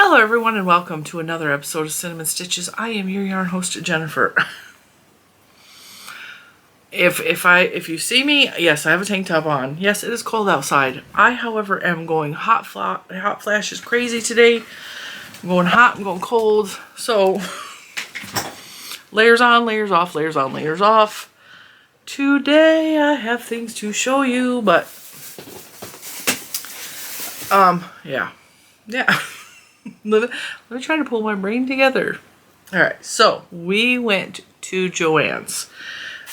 Hello everyone and welcome to another episode of Cinnamon Stitches. I am your yarn host, Jennifer. If you see me, yes, I have a tank top on. Yes, it is cold outside. I, however, am going hot flashes crazy today. I'm going hot, I'm going cold. So, layers on, layers off, layers on, layers off. Today I have things to show you, but, yeah. Let me try to pull my brain together. Alright, so we went to Joanns.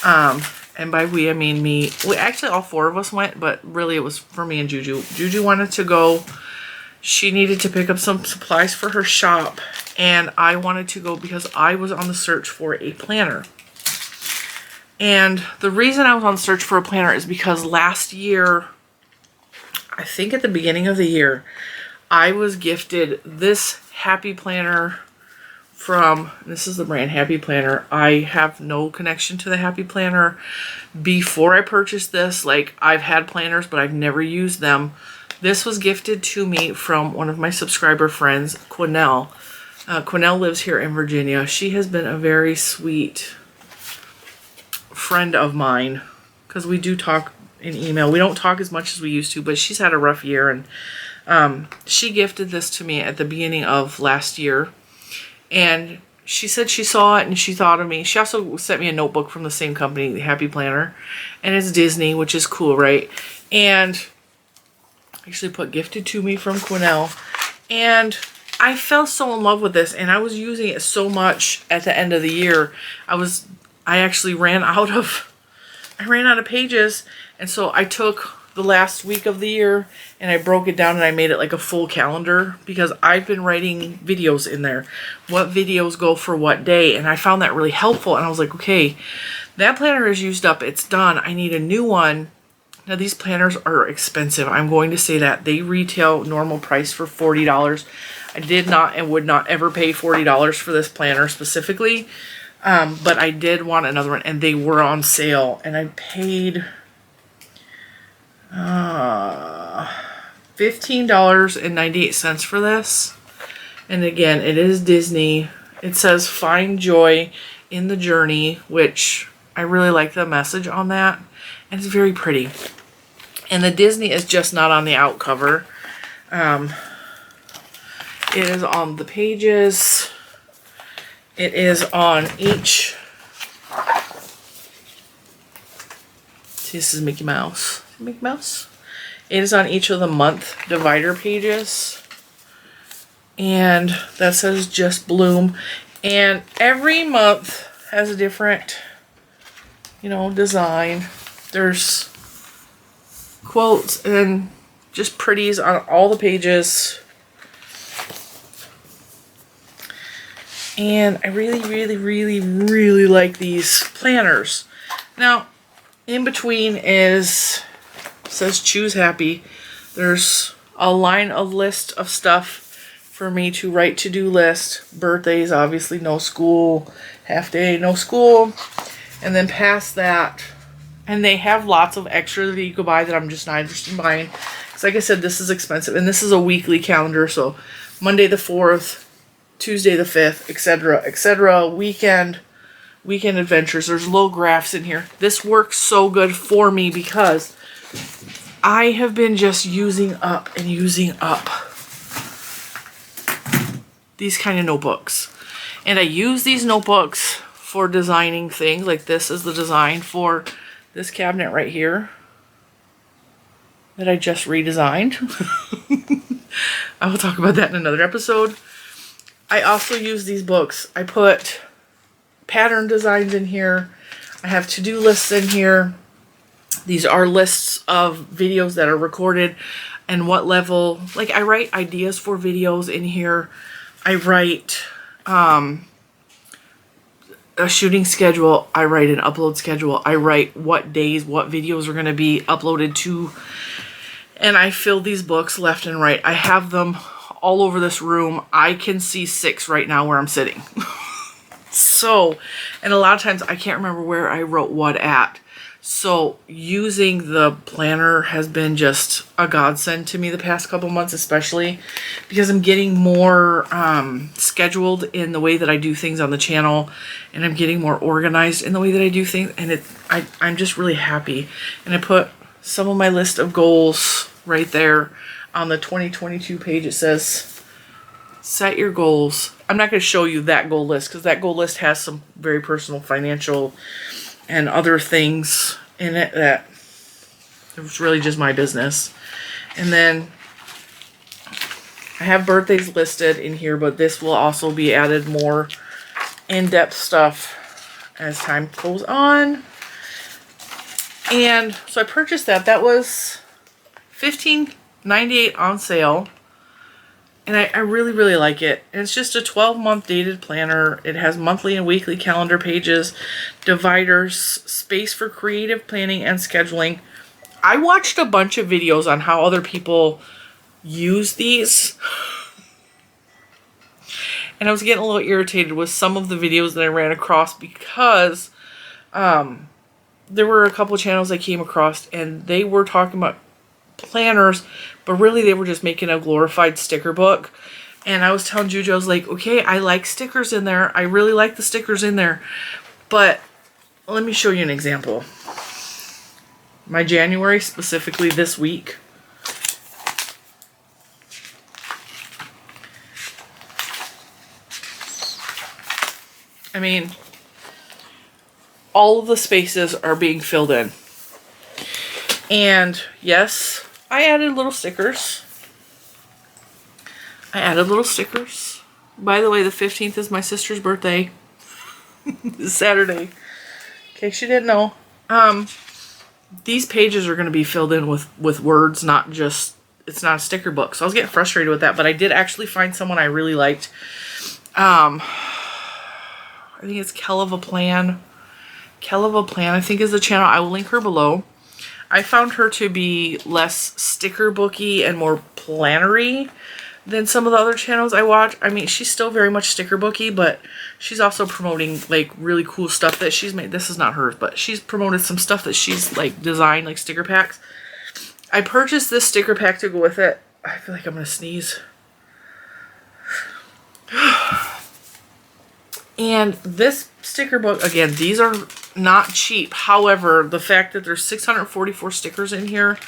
And by we, I mean me. Actually, all four of us went, but really it was for me and Juju. Juju wanted to go. She needed to pick up some supplies for her shop. And I wanted to go because I was on the search for a planner. And the reason I was on the search for a planner is because last year, I think at the beginning of the year, I was gifted this Happy Planner from, this is the brand Happy Planner. I have no connection to the Happy Planner. Before I purchased this, like, I've had planners, but I've never used them. This was gifted to me from one of my subscriber friends, Quinnell. Quinnell lives here in Virginia. She has been a very sweet friend of mine because we do talk in email. We don't talk as much as we used to, but she's had a rough year, and she gifted this to me at the beginning of last year, and she said she saw it and she thought of me. She also sent me a notebook from the same company, the Happy Planner, and it's Disney, which is cool, right? And actually put gifted to me from Quinnell, and I fell so in love with this, and I was using it so much at the end of the year. I actually ran out of pages, and so I took the last week of the year and I broke it down and I made it like a full calendar because I've been writing videos in there. What videos go for what day, and I found that really helpful, and I was like, okay, that planner is used up, it's done, I need a new one. Now these planners are expensive. I'm going to say that. They retail normal price for $40. I did not and would not ever pay $40 for this planner specifically. But I did want another one, and they were on sale, and I paid $15.98 for this. And again, it is Disney. It says find joy in the journey, which I really like the message on that, and it's very pretty. And the Disney is just not on the out cover. It is on the pages. It is on each. See, this is Mickey Mouse. Mickey Mouse? It is on each of the month divider pages. And that says Just Bloom. And every month has a different, design. There's quotes and just pretties on all the pages. And I really, really, really, really like these planners. Now, in between says Choose Happy. There's a list of stuff for me to write to-do list. Birthdays, obviously, no school. Half day, no school. And then past that, and they have lots of extra that you could buy that I'm just not interested in buying. Because like I said, this is expensive. And this is a weekly calendar, so Monday the 4th, Tuesday the 5th, etc., etc. Weekend adventures. There's little graphs in here. This works so good for me because I have been just using up these kind of notebooks. And I use these notebooks for designing things. Like this is the design for this cabinet right here that I just redesigned. I will talk about that in another episode. I also use these books. I put pattern designs in here. I have to-do lists in here. These are lists of videos that are recorded and what level. Like, I write ideas for videos in here. I write a shooting schedule. I write an upload schedule. I write what days, what videos are going to be uploaded to. And I fill these books left and right. I have them all over this room. I can see 6 right now where I'm sitting. So, and a lot of times I can't remember where I wrote what at. So using the planner has been just a godsend to me the past couple months, especially because I'm getting more scheduled in the way that I do things on the channel, and I'm getting more organized in the way that I do things, and I'm just really happy. And I put some of my list of goals right there on the 2022 page. It says, set your goals. I'm not going to show you that goal list because that goal list has some very personal financial and other things in it that it was really just my business. And then I have birthdays listed in here, but this will also be added more in-depth stuff as time goes on. And so I purchased that. That was $15.98 on sale. And I really, really like it. And it's just a 12-month dated planner. It has monthly and weekly calendar pages, dividers, space for creative planning and scheduling. I watched a bunch of videos on how other people use these. And I was getting a little irritated with some of the videos that I ran across because there were a couple channels I came across and they were talking about planners, but really they were just making a glorified sticker book. And I was telling Juju, I was like, okay, I like stickers in there. I really like the stickers in there. But let me show you an example. My January, specifically this week. I mean, all of the spaces are being filled in. And yes, I added little stickers. By the way, the 15th is my sister's birthday. This Saturday. In case you didn't know. These pages are going to be filled in with words, not just, it's not a sticker book. So I was getting frustrated with that, but I did actually find someone I really liked. I think it's Kell of a Plan. Kell of a Plan, I think, is the channel. I will link her below. I found her to be less sticker booky and more plannery than some of the other channels I watch. I mean, she's still very much sticker booky, but she's also promoting like really cool stuff that she's made. This is not hers, but she's promoted some stuff that she's like designed, like sticker packs. I purchased this sticker pack to go with it. I feel like I'm gonna sneeze. And this sticker book, again, these are not cheap. However, the fact that there's 644 stickers in here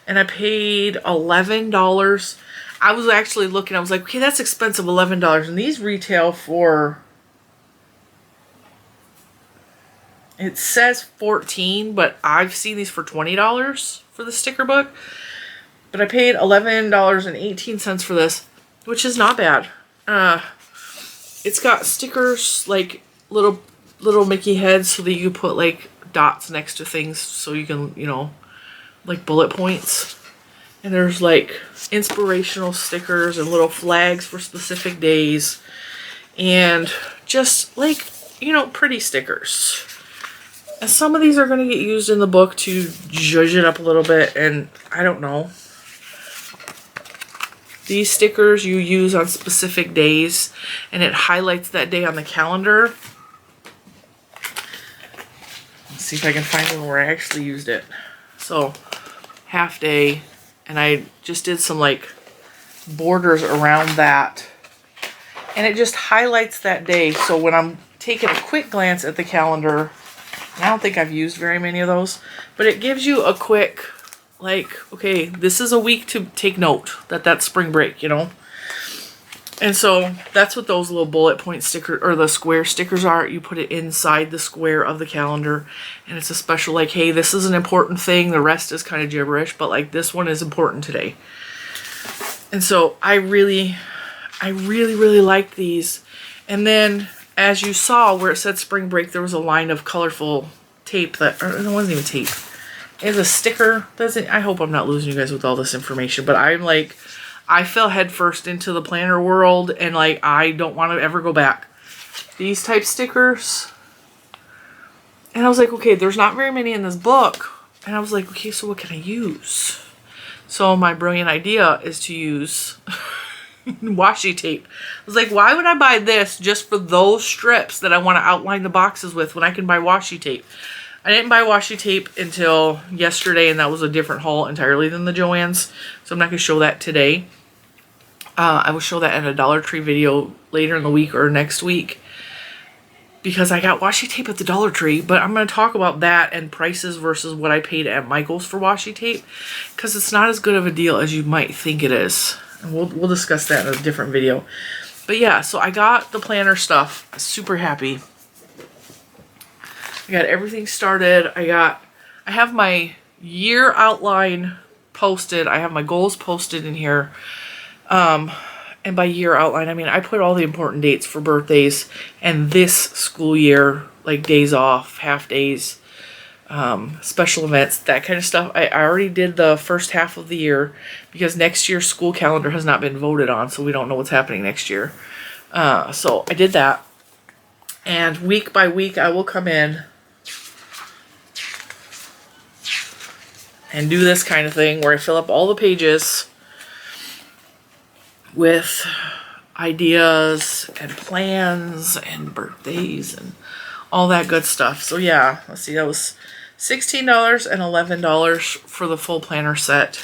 and I paid $11. I was actually looking, I was like, okay, that's expensive, $11. And these retail for, it says $14, but I've seen these for $20 for the sticker book. But I paid $11.18 for this, which is not bad. It's got stickers, like little Mickey heads, so that you put like dots next to things so you can, you know, like bullet points. And there's like inspirational stickers and little flags for specific days. And just like, you know, pretty stickers. And some of these are going to get used in the book to zhuzh it up a little bit, and I don't know. These stickers you use on specific days, and it highlights that day on the calendar. Let's see if I can find one where I actually used it. So, half day, and I just did some like borders around that. And it just highlights that day. So when I'm taking a quick glance at the calendar, I don't think I've used very many of those, but it gives you a quick, like, okay, this is a week to take note that that's spring break, you know? And so that's what those little bullet point stickers, or the square stickers are. You put it inside the square of the calendar, and it's a special, like, hey, this is an important thing. The rest is kind of gibberish, but like this one is important today. And so I really liked these. And then as you saw where it said spring break, there was a line of colorful tape that, or it wasn't even tape. It's a sticker. I hope I'm not losing you guys with all this information, but I'm like, I fell headfirst into the planner world, and like, I don't want to ever go back. These type stickers. And I was like, okay, there's not very many in this book. And I was like, okay, so what can I use? So my brilliant idea is to use washi tape. I was like, why would I buy this just for those strips that I want to outline the boxes with when I can buy washi tape? I didn't buy washi tape until yesterday, and that was a different haul entirely than the Joanns, so I'm not going to show that today. I will show that in a Dollar Tree video later in the week or next week, because I got washi tape at the Dollar Tree, but I'm going to talk about that and prices versus what I paid at Michael's for washi tape, because it's not as good of a deal as you might think it is. And we'll discuss that in a different video. But yeah, so I got the planner stuff. I'm super happy. I got everything started. I have my year outline posted. I have my goals posted in here. And by year outline, I mean, I put all the important dates for birthdays and this school year, like days off, half days, special events, that kind of stuff. I already did the first half of the year because next year's school calendar has not been voted on, so we don't know what's happening next year. So I did that. And week by week, I will come in and do this kind of thing where I fill up all the pages with ideas and plans and birthdays and all that good stuff. So yeah, let's see, that was $16 and $11 for the full planner set.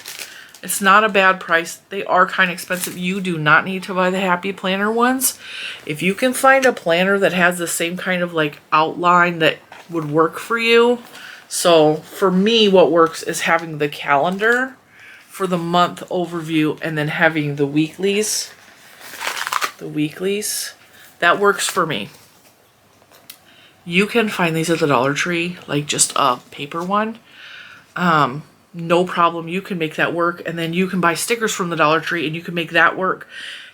It's not a bad price. They are kind of expensive. You do not need to buy the Happy Planner ones. If you can find a planner that has the same kind of like outline that would work for you. So for me, what works is having the calendar for the month overview and then having the weeklies. That works for me. You can find these at the Dollar Tree, like just a paper one. No problem. You can make that work, and then you can buy stickers from the Dollar Tree and you can make that work.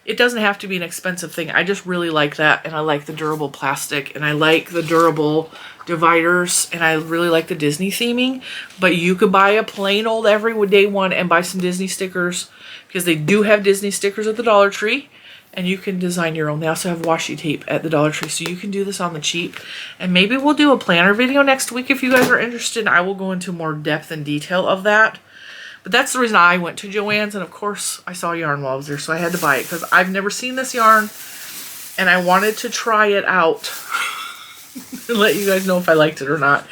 It doesn't have to be an expensive thing. I just really like that, and I like the durable plastic, and I like the durable dividers, and I really like the Disney theming. But you could buy a plain old everyday one and buy some Disney stickers, because they do have Disney stickers at the Dollar Tree, and you can design your own. They also have washi tape at the Dollar Tree, so you can do this on the cheap. And maybe we'll do a planner video next week if you guys are interested. I will go into more depth and detail of that. But that's the reason I went to Joann's, and of course I saw yarn while I was there, so I had to buy it because I've never seen this yarn and I wanted to try it out and let you guys know if I liked it or not.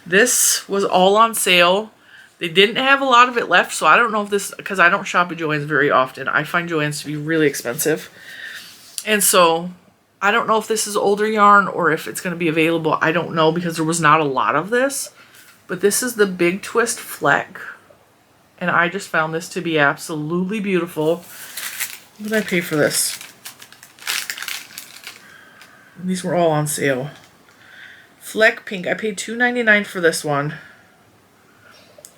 This was all on sale. They didn't have a lot of it left, so I don't know if this, because I don't shop at Joann's very often. I find Joann's to be really expensive. And so I don't know if this is older yarn or if it's going to be available. I don't know, because there was not a lot of this. But this is the Big Twist Fleck. And I just found this to be absolutely beautiful. What did I pay for this? These were all on sale. Fleck Pink. I paid $2.99 for this one.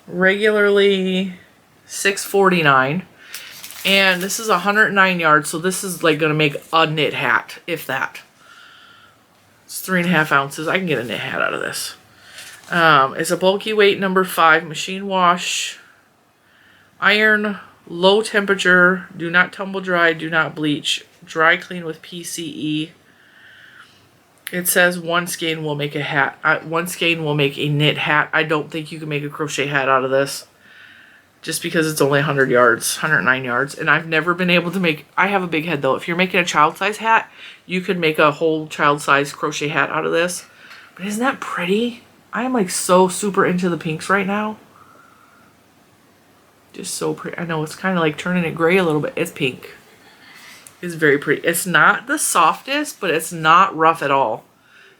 Regularly $6.49. And this is 109 yards, so this is like going to make a knit hat, if that. It's 3.5 ounces. I can get a knit hat out of this. It's a bulky weight, number 5, machine wash. Iron, low temperature, do not tumble dry, do not bleach, dry clean with PCE. It says one skein will make a hat. One skein will make a knit hat. I don't think you can make a crochet hat out of this, just because it's only 100 yards, 109 yards. And I've never been able to make, I have a big head though. If you're making a child size hat, you could make a whole child size crochet hat out of this. But isn't that pretty? I am like so super into the pinks right now. Just so pretty. I know it's kind of like turning it gray a little bit. It's pink. It's very pretty. It's not the softest, but it's not rough at all.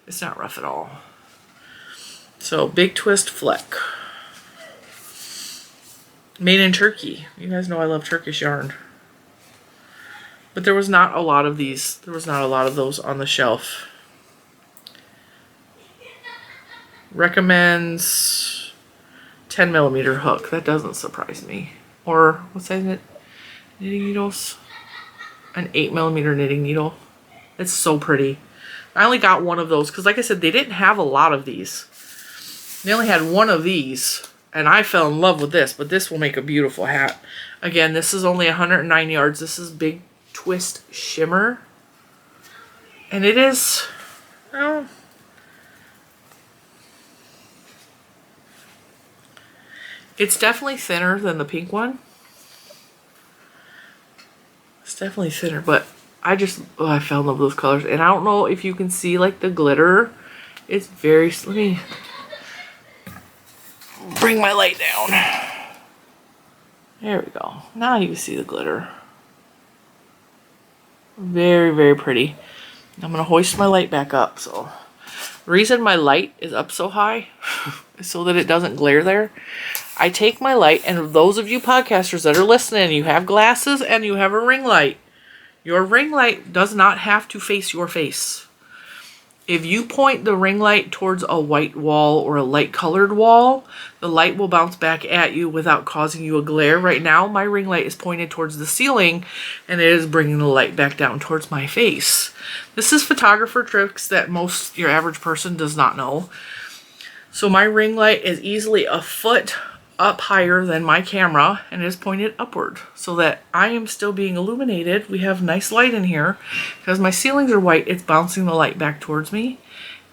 It's not rough at all. So, Big Twist Fleck. Made in Turkey. You guys know I love Turkish yarn. But there was not a lot of these. There was not a lot of those on the shelf. Recommends 10mm hook. That doesn't surprise me. Or, what size is it? Knitting needles? An 8mm knitting needle. It's so pretty. I only got one of those because, like I said, they didn't have a lot of these. They only had one of these, and I fell in love with this, but this will make a beautiful hat. Again, this is only 109 yards. This is Big Twist Shimmer. And it is, well, it's definitely thinner than the pink one. It's definitely thinner, but I just, I fell in love with those colors. And I don't know if you can see like the glitter. It's very, let me bring my light down. There we go. Now you can see the glitter. Very, very pretty. I'm going to hoist my light back up. So the reason my light is up so high is so that it doesn't glare there. I take my light, and those of you podcasters that are listening, you have glasses and you have a ring light. Your ring light does not have to face your face. If you point the ring light towards a white wall or a light colored wall, the light will bounce back at you without causing you a glare. Right now, my ring light is pointed towards the ceiling, and it is bringing the light back down towards my face. This is photographer tricks that your average person does not know. So my ring light is easily a foot up higher than my camera and is pointed upward so that I am still being illuminated. We have nice light in here. Because my ceilings are white, it's bouncing the light back towards me.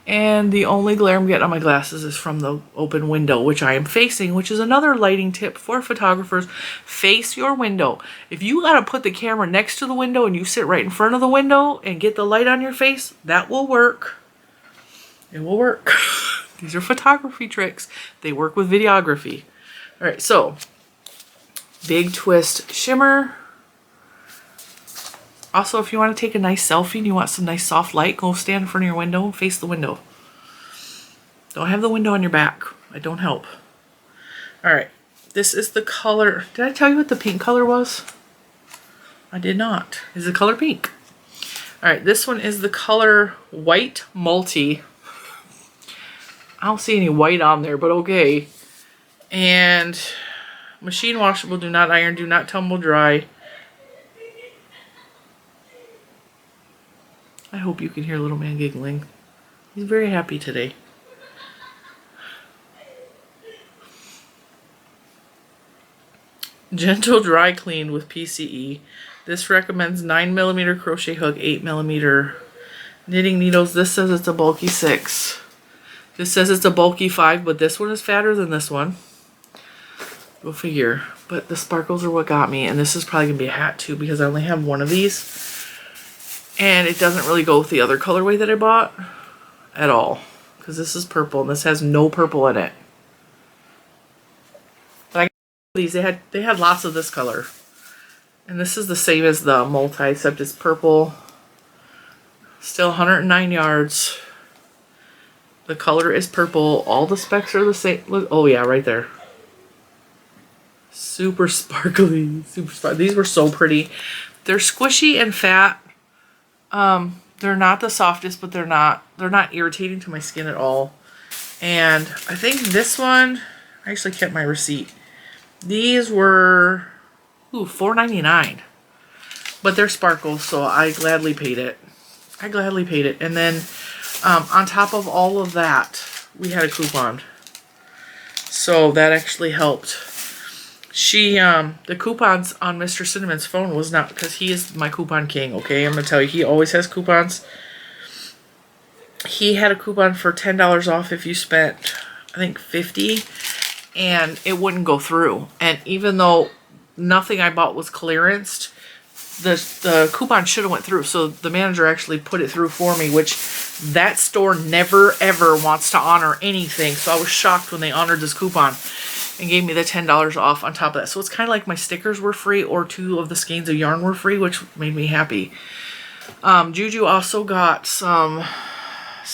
And the only glare I'm getting on my glasses is from the open window, which I am facing, which is another lighting tip for photographers. Face your window. If you gotta put the camera next to the window and you sit right in front of the window and get the light on your face, that will work. It will work. These are photography tricks. They work with videography. All right, so big twist shimmer. Also, if you want to take a nice selfie and you want some nice soft light, go stand in front of your window and face the window. Don't have the window on your back. I don't help. All right, this is the color. Did I tell you what the pink color was? I did not. Is the color pink. All right, this one is the color White Multi. I don't see any white on there, but okay. And machine washable, do not iron, do not tumble dry. I hope you can hear little man giggling. He's very happy today. Gentle dry clean with PCE. This recommends 9mm crochet hook, 8mm knitting needles. This says it's a bulky 6. This says it's a bulky 5, but this one is fatter than this one. Go figure. But the sparkles are what got me, and this is probably going to be a hat too because I only have one of these. And it doesn't really go with the other colorway that I bought at all. Because this is purple, and this has no purple in it. But I got these. They had lots of this color. And this is the same as the multi, except it's purple. Still 109 yards. The color is purple. All the specs are the same. Oh yeah, right there. Super sparkly. Super sparkly. These were so pretty. They're squishy and fat. They're not the softest, but they're not irritating to my skin at all. And I think this one, I actually kept my receipt. These were $4.99. But they're sparkles, so I gladly paid it. I gladly paid it. And then on top of all of that, we had a coupon. So that actually helped. The coupons on Mr. Cinnamon's phone was not, because he is my coupon king, okay? I'm going to tell you, he always has coupons. He had a coupon for $10 off if you spent, I think, $50, and it wouldn't go through. And even though nothing I bought was clearanced, the coupon should have went through. So the manager actually put it through for me, which that store never, ever wants to honor anything. So I was shocked when they honored this coupon and gave me the $10 off on top of that. So it's kind of like my stickers were free, or 2 of the skeins of yarn were free, which made me happy. Juju also got some,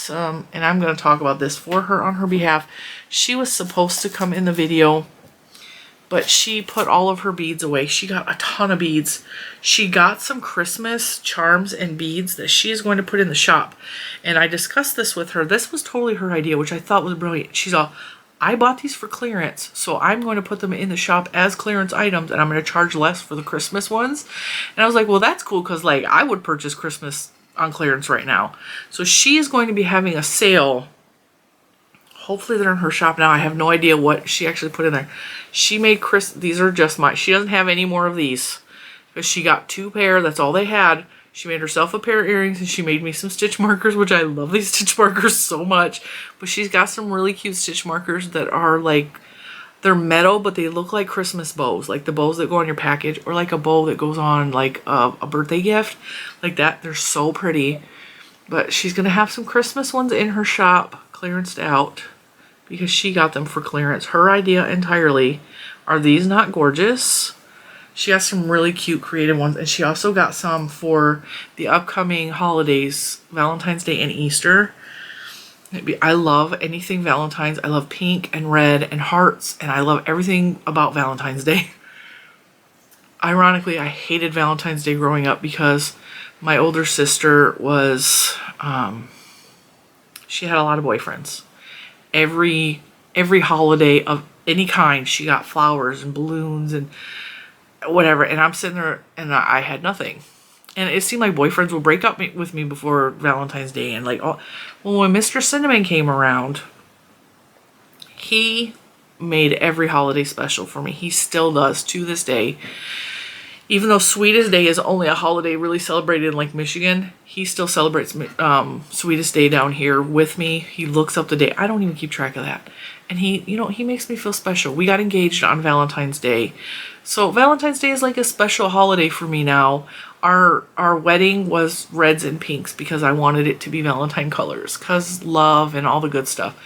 and I'm going to talk about this for her on her behalf. She was supposed to come in the video, but she put all of her beads away. She got a ton of beads. She got some Christmas charms and beads that she is going to put in the shop. And I discussed this with her. This was totally her idea, which I thought was brilliant. She's all, I bought these for clearance, so I'm going to put them in the shop as clearance items, and I'm going to charge less for the Christmas ones. And I was like, well, that's cool, because like I would purchase Christmas on clearance right now. So she is going to be having a sale. Hopefully they're in her shop now. I have no idea what she actually put in there. She made these are just mine. She doesn't have any more of these because she got 2 pair. That's all they had. She made herself a pair of earrings, and she made me some stitch markers, which I love these stitch markers so much. But she's got some really cute stitch markers that are like, they're metal, but they look like Christmas bows, like the bows that go on your package, or like a bow that goes on like a birthday gift, like that. They're so pretty. But she's going to have some Christmas ones in her shop, clearanced out, because she got them for clearance. Her idea entirely. Are these not gorgeous? She has some really cute creative ones, and she also got some for the upcoming holidays, Valentine's Day and Easter. I love anything Valentine's. I love pink and red and hearts, and I love everything about Valentine's Day. Ironically, I hated Valentine's Day growing up because my older sister was, she had a lot of boyfriends. Every holiday of any kind, she got flowers and balloons and whatever, and I'm sitting there and I had nothing. And it seemed like boyfriends would break up with me before Valentine's Day. And like, well, when Mr. Cinnamon came around, he made every holiday special for me. He still does to this day. Even though Sweetest Day is only a holiday really celebrated in like Michigan, he still celebrates Sweetest Day down here with me. He looks up the day. I don't even keep track of that. And he, you know, he makes me feel special. We got engaged on Valentine's Day. So Valentine's Day is like a special holiday for me now. Our wedding was reds and pinks because I wanted it to be Valentine colors, because love and all the good stuff.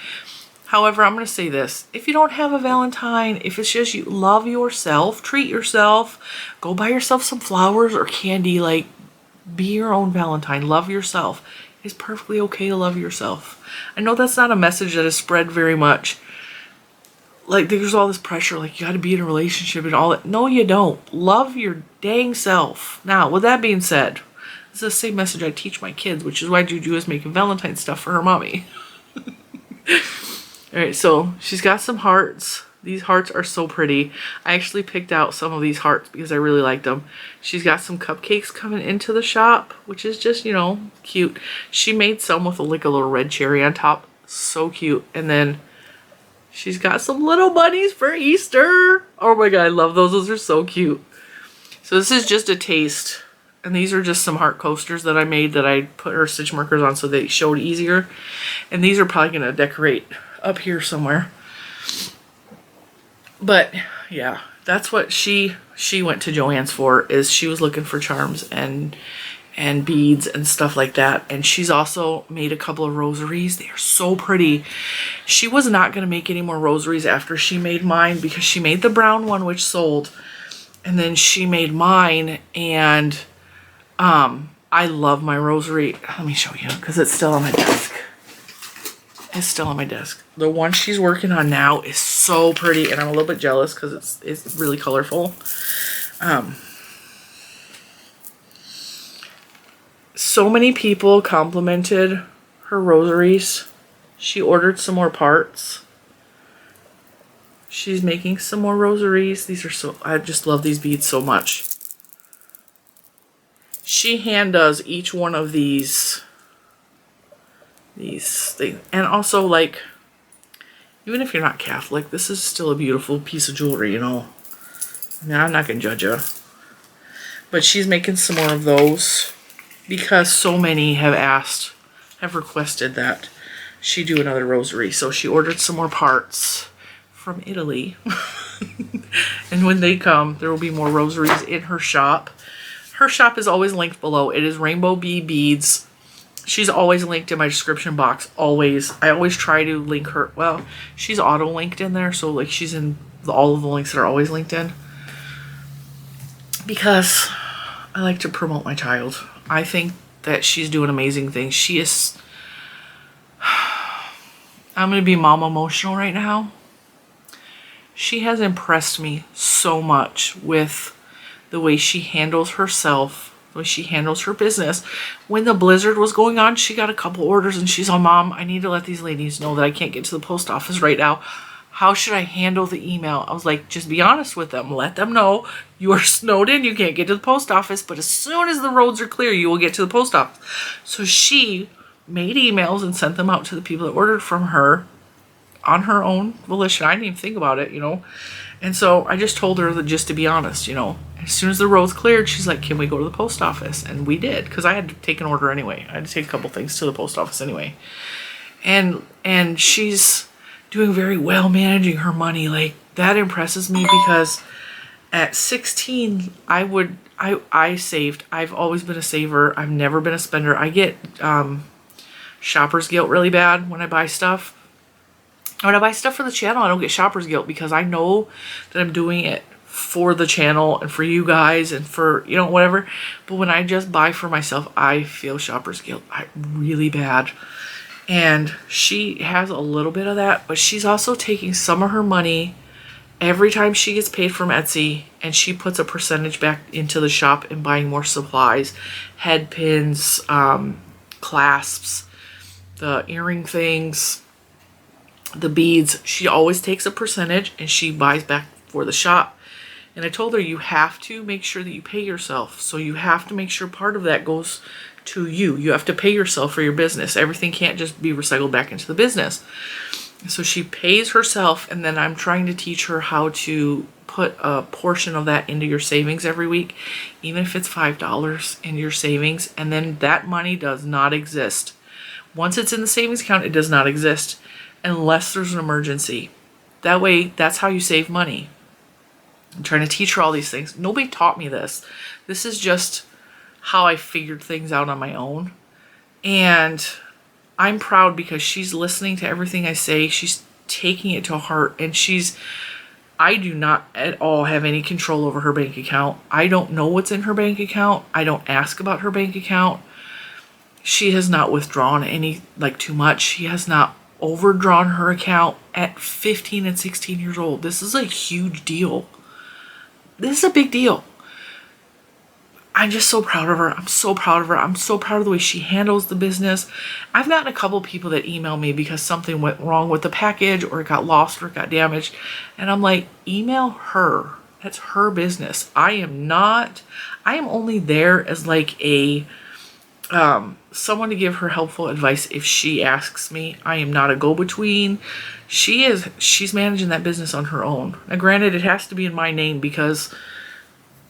However, I'm going to say this. If you don't have a Valentine, if it's just you, love yourself, treat yourself, go buy yourself some flowers or candy, like be your own Valentine, love yourself. It's perfectly okay to love yourself. I know that's not a message that is spread very much. Like there's all this pressure, like you got to be in a relationship and all that. No, you don't. Love your dang self. Now, with that being said, this is the same message I teach my kids, which is why Juju is making Valentine stuff for her mommy. All right, so she's got some hearts. These hearts are so pretty. I actually picked out some of these hearts because I really liked them. She's got some cupcakes coming into the shop, which is just, you know, cute. She made some with like a little red cherry on top. So cute. And then she's got some little bunnies for Easter. Oh my God, I love those. Those are so cute. So this is just a taste. And these are just some heart coasters that I made that I put her stitch markers on so they showed easier. And these are probably going to decorate up here somewhere. But yeah, that's what she went to Joann's for, is she was looking for charms and beads and stuff like that. And she's also made a couple of rosaries. They are so pretty. She was not going to make any more rosaries after she made mine, because she made the brown one, which sold, and then she made mine. And I love my rosary. Let me show you, because it's still on my desk. It's still on my desk. The one she's working on now is so pretty, and I'm a little bit jealous because it's really colorful. So many people complimented her rosaries. She ordered some more parts. She's making some more rosaries. These are so, I just love these beads so much. She hand does each one of these things. And also, like, even if you're not Catholic, this is still a beautiful piece of jewelry, you know. I mean, I'm not going to judge you. But she's making some more of those because so many have requested that she do another rosary. So she ordered some more parts from Italy. And when they come, there will be more rosaries in her shop. Her shop is always linked below. It is Rainbow Bee Beads. She's always linked in my description box. Always. I always try to link her. Well, she's auto-linked in there. So, like, she's in all of the links that are always linked in. Because I like to promote my child. I think that she's doing amazing things. She is... I'm going to be mom emotional right now. She has impressed me so much with the way she handles herself, the way she handles her business. When the blizzard was going on, she got a couple orders and she's like, Mom, I need to let these ladies know that I can't get to the post office right now. How should I handle the email? I was like, just be honest with them. Let them know you are snowed in. You can't get to the post office, but as soon as the roads are clear, you will get to the post office. So she made emails and sent them out to the people that ordered from her on her own volition. I didn't even think about it, you know. And so I just told her that, just to be honest, you know, as soon as the roads cleared, she's like, can we go to the post office? And we did, because I had to take an order anyway. I had to take a couple things to the post office anyway. And she's doing very well managing her money. Like, that impresses me, because at 16, I saved. I've always been a saver. I've never been a spender. I get shopper's guilt really bad when I buy stuff. when I buy stuff for the channel, I don't get shopper's guilt because I know that I'm doing it for the channel and for you guys and for, you know, whatever. But when I just buy for myself, I feel shopper's guilt really bad. And she has a little bit of that, but she's also taking some of her money every time she gets paid from Etsy, and she puts a percentage back into the shop and buying more supplies, head pins, clasps, the earring things, the beads. She always takes a percentage and she buys back for the shop. And I told her, you have to make sure that you pay yourself. So you have to make sure part of that goes to you. You have to pay yourself for your business. Everything can't just be recycled back into the business. So she pays herself, and then I'm trying to teach her how to put a portion of that into your savings every week, even if it's $5 in your savings, and then that money does not exist. Once it's in the savings account, it does not exist unless there's an emergency. That way, that's how you save money. I'm trying to teach her all these things. Nobody taught me this. This is just how I figured things out on my own. And I'm proud because she's listening to everything I say. She's taking it to heart, and I do not at all have any control over her bank account. I don't know what's in her bank account. I don't ask about her bank account. She has not withdrawn any, too much. She has not overdrawn her account at 15 and 16 years old. This is a huge deal. This is a big deal. I'm just so proud of her. I'm so proud of her. I'm so proud of the way she handles the business. I've gotten a couple people that email me because something went wrong with the package, or it got lost, or it got damaged. And I'm like, email her. That's her business. I am only there as someone to give her helpful advice if she asks me. I am not a go-between. She's managing that business on her own. Now granted, it has to be in my name because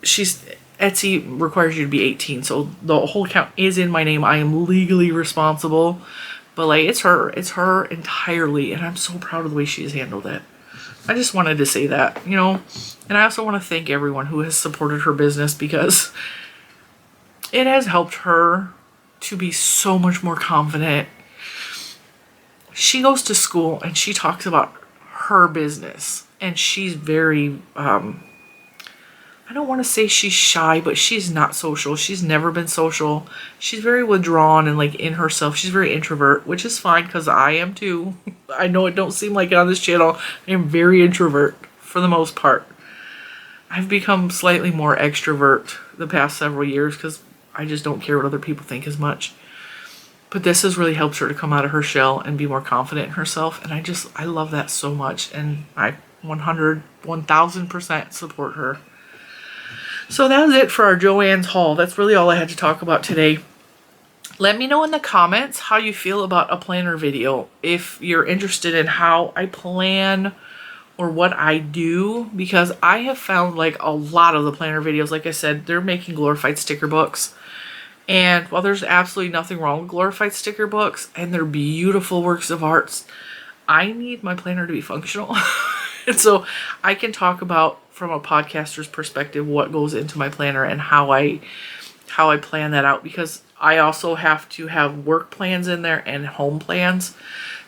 Etsy requires you to be 18, so the whole account is in my name. I am legally responsible, but it's her entirely, and I'm so proud of the way she has handled it. I just wanted to say that, and I also want to thank everyone who has supported her business, because it has helped her to be so much more confident. She goes to school and she talks about her business, and she's very, I don't want to say she's shy, but she's not social. She's never been social. She's very withdrawn and in herself. She's very introvert, which is fine because I am too. I know it don't seem like it on this channel. I am very introvert for the most part. I've become slightly more extrovert the past several years because I just don't care what other people think as much. But this has really helped her to come out of her shell and be more confident in herself. And I love that so much. And I 1000% support her. So that was it for our Joanns haul. That's really all I had to talk about today. Let me know in the comments how you feel about a planner video. If you're interested in how I plan or what I do, because I have found a lot of the planner videos, like I said, they're making glorified sticker books. And while there's absolutely nothing wrong with glorified sticker books, and they're beautiful works of art, I need my planner to be functional. And so I can talk about, from a podcaster's perspective, what goes into my planner and how I plan that out, because I also have to have work plans in there and home plans.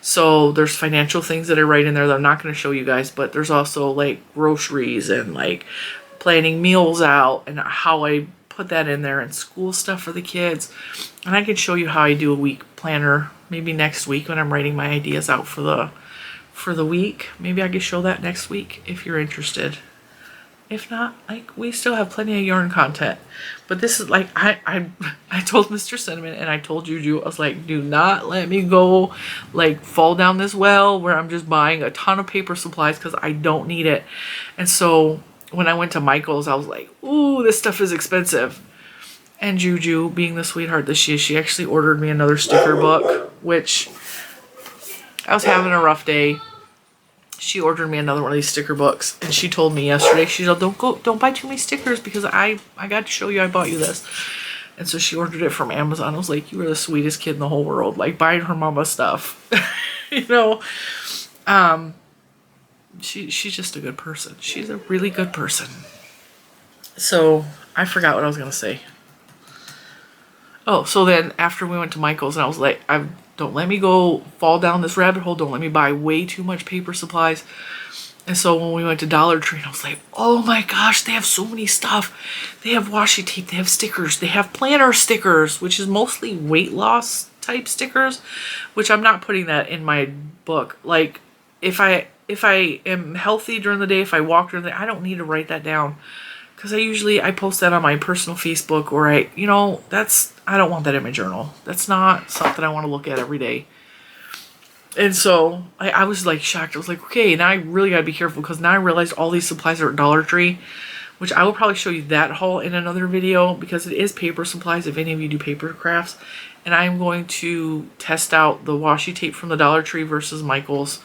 So there's financial things that I write in there that I'm not going to show you guys, but there's also groceries and planning meals out and how I put that in there, and school stuff for the kids. And I can show you how I do a week planner maybe next week when I'm writing my ideas out for the week. Maybe I could show that next week if you're interested. If not, we still have plenty of yarn content. But this is I told Mr. Cinnamon and I told Juju, I was like, do not let me go fall down this well where I'm just buying a ton of paper supplies because I don't need it. And so when I went to Michael's, I was like, ooh, this stuff is expensive. And Juju, being the sweetheart that she is, she actually ordered me another sticker book, which I was having a rough day. She ordered me another one of these sticker books, and she told me yesterday, she said, don't buy too many stickers because I got to show you I bought you this. And so she ordered it from Amazon. I was like, you are the sweetest kid in the whole world, buying her mama stuff. She's just a good person. She's a really good person. So I forgot what I was going to say. Oh, so then after we went to Michael's, and I was like, Don't let me go fall down this rabbit hole. Don't let me buy way too much paper supplies. And so when we went to Dollar Tree, I was like, oh my gosh, they have so many stuff. They have washi tape, they have stickers, they have planner stickers, which is mostly weight loss type stickers, which I'm not putting that in my book. Like, if I am healthy during the day, if I walk during the day, I don't need to write that down. Because I post that on my personal Facebook, or I don't want that in my journal. That's not something I want to look at every day. And so I was like shocked. I was like, okay, now I really got to be careful, because now I realized all these supplies are at Dollar Tree, which I will probably show you that haul in another video, because it is paper supplies if any of you do paper crafts. And I'm going to test out the washi tape from the Dollar Tree versus Michael's.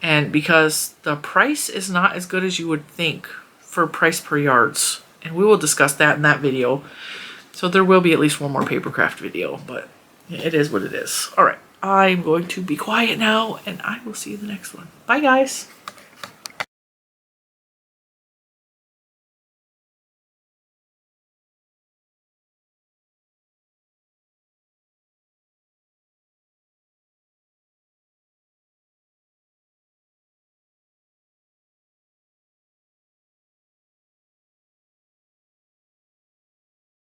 And because the price is not as good as you would think for price per yards. And we will discuss that in that video. So there will be at least one more paper craft video, but it is what it is. All right. I'm going to be quiet now, and I will see you in the next one. Bye, guys.